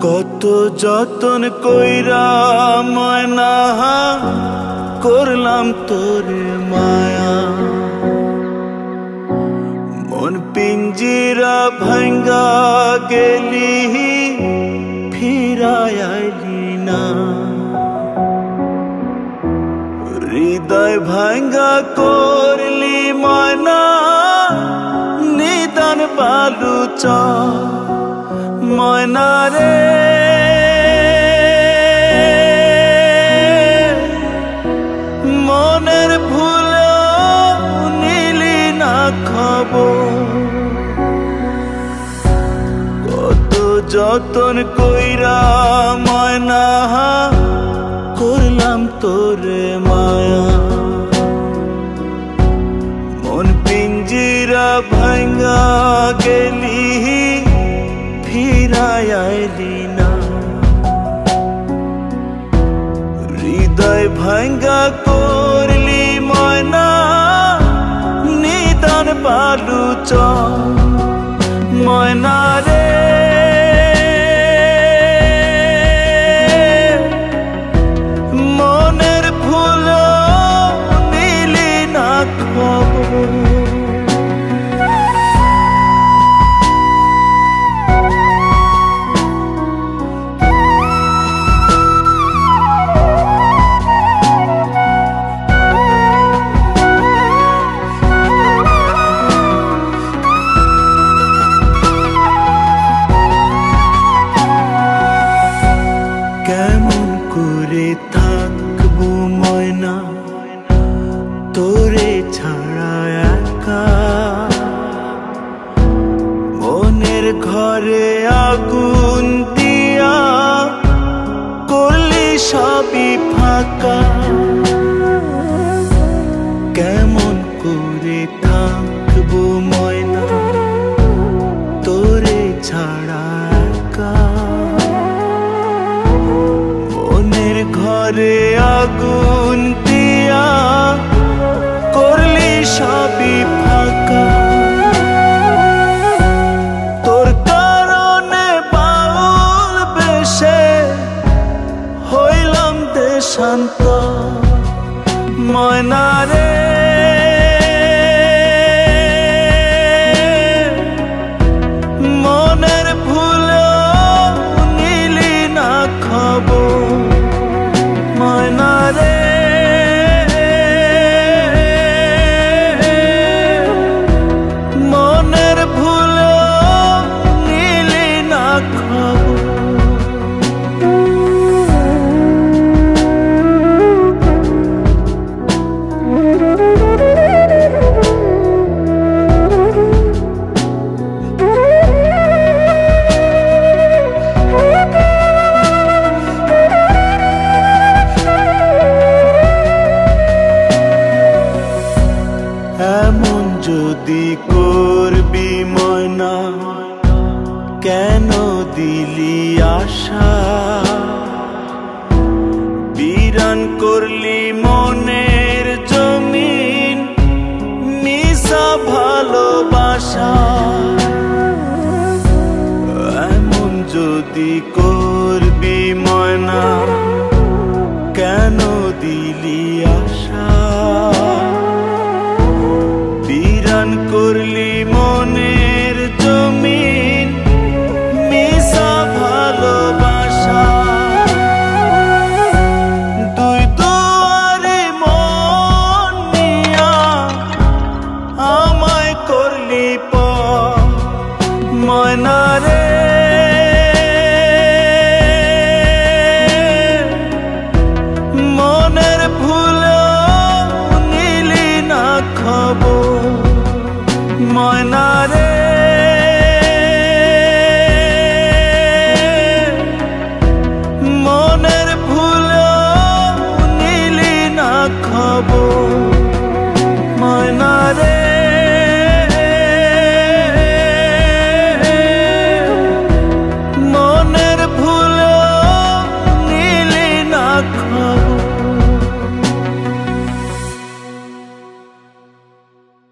কত যতন কইরা ময়না করলাম তোরে মায়া, মন পিঞ্জিরা ভাঙ্গা গেলি ফিরায় আইলি না। হৃদয় ভাঙ্গা করলি ময়না নিদান বালুচ ময়না রে, মনের ভুলে নিলি না খবর। কত যতন কইরা ময়না করলাম তোরে মায়া, মন পিঞ্জিরা ভাঙ্গা গেলি ফিরায় আইলি না। হৃদয় ভাঙ্গা করলি ময়না নিদান বালুচ ময়না রে, মনের ভুল নিলি না খবর। কেমন করে থাকবো ময়না তোরে ছাড়া একা, মনের ঘরে আগুন দিয়া করলি সবই ফাঁকা। কেমন করে থাকবো ময়না তোরে ছাড়া একা, মনের ঘরে আগুন দিয়া করলি সবই ফাঁকা। তোর কারণে বাউল বেশে হইলাম দেশান্ত ময়না রে, মনের ভুলে নিলি না খবর ময়না রে, মনের ভুলে নিলি না খবর। এমন যদি করবি ময়না কেন দিলি আশা, বিরান করলি মনের জমিন মিশা ভালোবাসা। এমন যদি করবি ময়না কেন দিলি আশা,